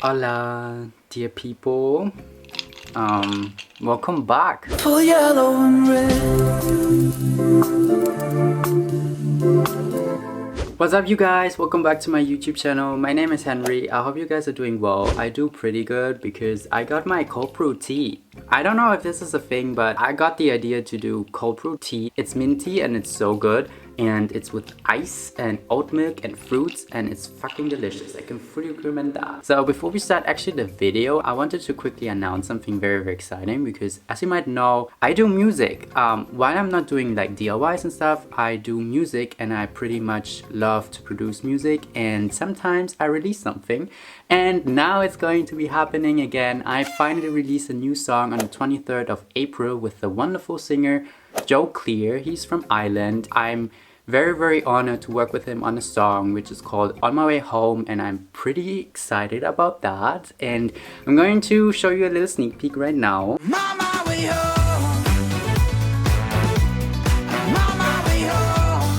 Hola, dear people. Welcome back. Full yellow and red. What's up, you guys? Welcome back to my YouTube channel. My name is Henry. I hope you guys are doing well. I do pretty good because I got my cold brew tea. I don't know if this is a thing, but I got the idea to do cold brew tea. It's minty and it's so good. And it's with ice and oat milk and fruits, and it's fucking delicious. I can fully recommend that. So before we start actually the video, I wanted to quickly announce something very exciting, because as you might know, I do music. While I'm not doing like DIYs and stuff, I do music, and I pretty much love to produce music, and sometimes I release something. And now it's going to be happening again. I finally released a new song on the 23rd of April with the wonderful singer Joe Clear. He's from Ireland. I'm very honored to work with him on a song which is called On My Way Home, and I'm pretty excited about that. And I'm going to show you a little sneak peek right now. Mama, way home. Mama, way home.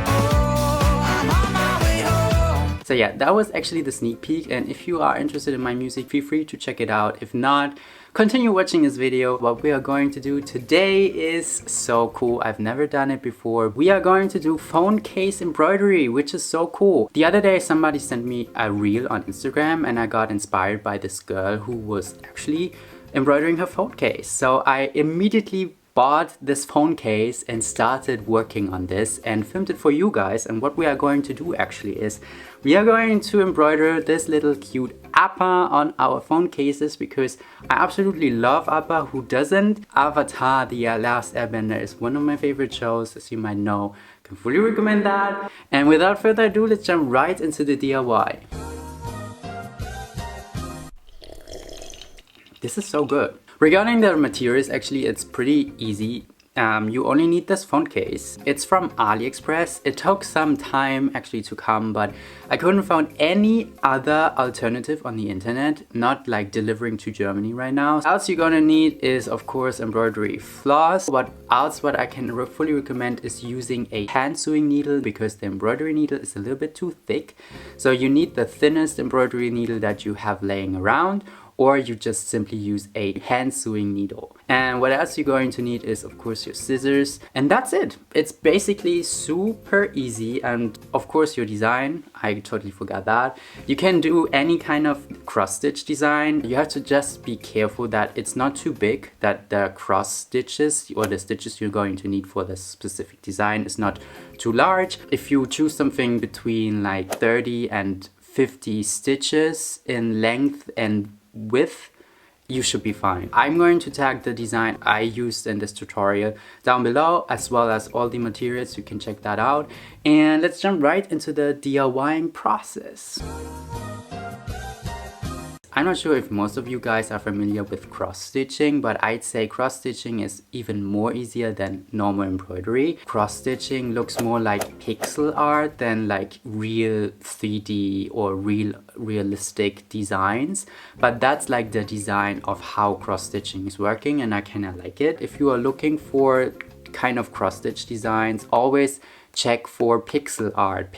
Oh, I'm on my way home. So yeah, that was actually the sneak peek, and if you are interested in my music, feel free to check it out. If not, continue watching this video. What we are going to do today is so cool. I've never done it before. We are going to do phone case embroidery, which is so cool. The other day somebody sent me a reel on Instagram, and I got inspired by this girl who was actually embroidering her phone case. So I immediately bought this phone case and started working on this and filmed it for you guys. And what we are going to do actually is we are going to embroider this little cute appa on our phone cases, because I absolutely love appa. Who doesn't? Avatar, the last Airbender, is one of my favorite shows, as you might know. Can fully recommend that. And without further ado, let's jump right into the DIY. This is so good. Regarding the materials, actually it's pretty easy. You only need this phone case. It's from AliExpress. It took some time actually to come, but I couldn't find any other alternative on the internet, not like delivering to Germany right now. What else you're gonna need is, of course, embroidery floss. What I can fully recommend is using a hand sewing needle, because the embroidery needle is a little bit too thick. So you need the thinnest embroidery needle that you have laying around, or you just simply use a hand sewing needle. And what else you're going to need is, of course, your scissors, and that's it. It's basically super easy. And of course your design, I totally forgot that. You can do any kind of cross stitch design. You have to just be careful that it's not too big, that the cross stitches or the stitches you're going to need for this specific design is not too large. If you choose something between like 30 and 50 stitches in length and width, you should be fine. I'm going to tag the design I used in this tutorial down below, as well as all the materials. You can check that out. And let's jump right into the DIYing process. I'm not sure if most of you guys are familiar with cross stitching, but I'd say cross stitching is even more easier than normal embroidery. Cross stitching looks more like pixel art than like real 3D or realistic designs, but that's like the design of how cross stitching is working, and I kind of like it. If you are looking for kind of cross stitch designs, always check for pixel art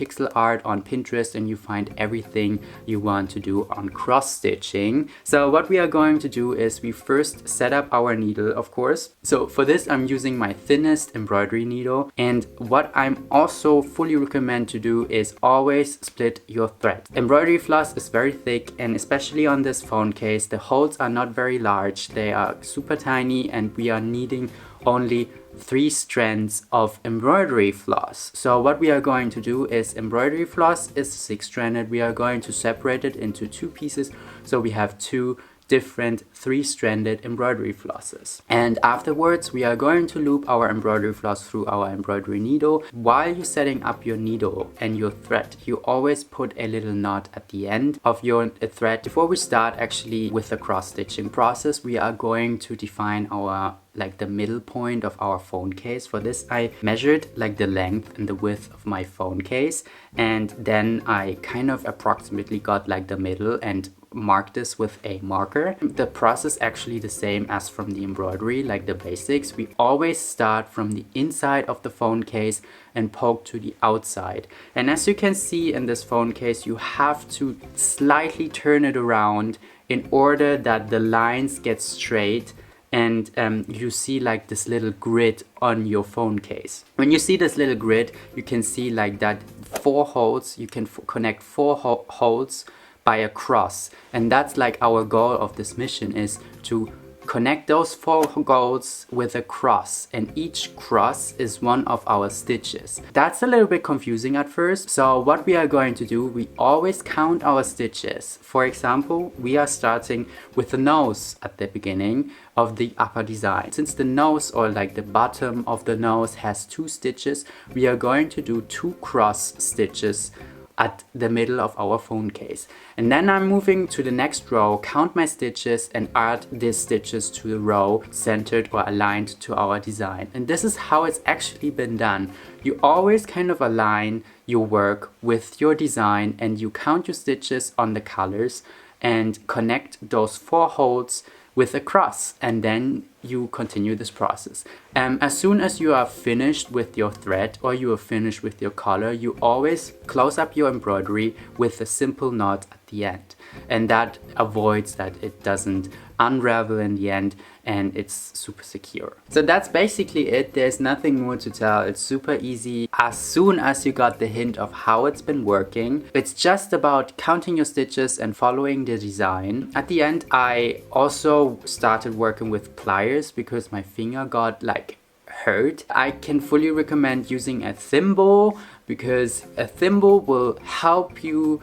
on Pinterest, and you find everything you want to do on cross stitching. So what we are going to do is we first set up our needle, of course. So for this I'm using my thinnest embroidery needle, and what I'm also fully recommend to do is always split your thread. Embroidery floss is very thick, and especially on this phone case the holes are not very large, they are super tiny, and we are needing only 3 strands of embroidery floss. So what we are going to do is, embroidery floss is 6-stranded. We are going to separate it into 2 pieces, so we have 2 different 3-stranded embroidery flosses. And afterwards we are going to loop our embroidery floss through our embroidery needle. While you're setting up your needle and your thread, you always put a little knot at the end of your thread. Before we start actually with the cross stitching process, we are going to define our like the middle point of our phone case. For this I measured like the length and the width of my phone case, and then I kind of approximately got like the middle, and mark this with a marker. The process actually the same as from the embroidery, like the basics. We always start from the inside of the phone case and poke to the outside. And as you can see in this phone case, you have to slightly turn it around in order that the lines get straight, and you see like this little grid on your phone case. When you see this little grid, you can see like that 4 holes, you can connect 4 holes by a cross. And that's like our goal of this mission, is to connect those 4 holes with a cross, and each cross is one of our stitches. That's a little bit confusing at first. So what we are going to do, we always count our stitches. For example, we are starting with the nose at the beginning of the upper design. Since the nose, or like the bottom of the nose, has 2 stitches, we are going to do 2 cross stitches at the middle of our phone case. And then I'm moving to the next row, count my stitches, and add these stitches to the row centered or aligned to our design. And this is how it's actually been done. You always kind of align your work with your design, and you count your stitches on the colors and connect those 4 holes with a cross, and then you continue this process. As soon as you are finished with your thread, or you are finished with your color, you always close up your embroidery with a simple knot at the end, and that avoids that it doesn't unravel in the end, and it's super secure. So that's basically it. There's nothing more to tell. It's super easy. As soon as you got the hint of how it's been working, it's just about counting your stitches and following the design. At the end, I also started working with pliers because my finger got like hurt. I can fully recommend using a thimble, because a thimble will help you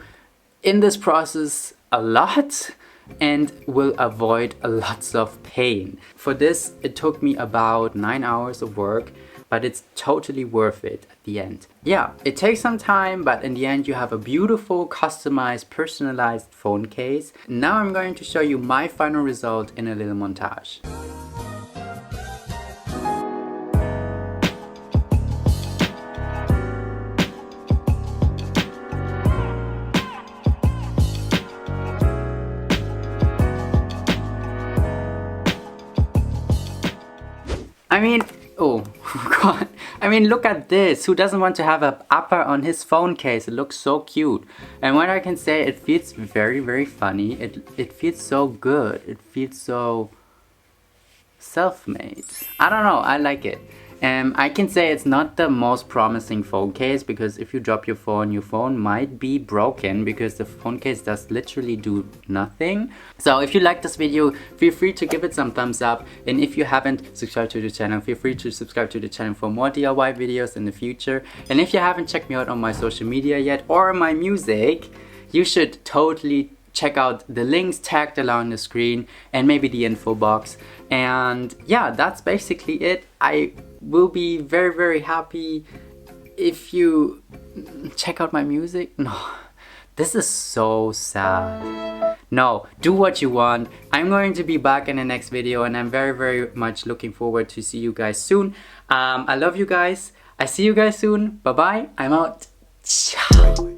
in this process a lot and will avoid lots of pain. For this, it took me about 9 hours of work, but it's totally worth it at the end. Yeah, it takes some time, but in the end you have a beautiful, customized, personalized phone case. Now I'm going to show you my final result in a little montage. I mean, oh god, I mean, look at this. Who doesn't want to have an appa on his phone case? It looks so cute. And what I can say, it feels very, very funny. It feels so good. It feels so self-made. I don't know, I like it. I can say it's not the most promising phone case, because if you drop your phone might be broken, because the phone case does literally do nothing. So if you like this video, feel free to give it some thumbs up, and if you haven't subscribed to the channel, feel free to subscribe to the channel for more DIY videos in the future. And if you haven't checked me out on my social media yet, or my music, you should totally check out the links tagged along the screen, and maybe the info box. And yeah, that's basically it. I will be very, very happy if you check out my music. No, this is so sad. No, do what you want. I'm going to be back in the next video, and I'm very, very much looking forward to see you guys soon. I love you guys. I see you guys soon. Bye bye. I'm out. Ciao.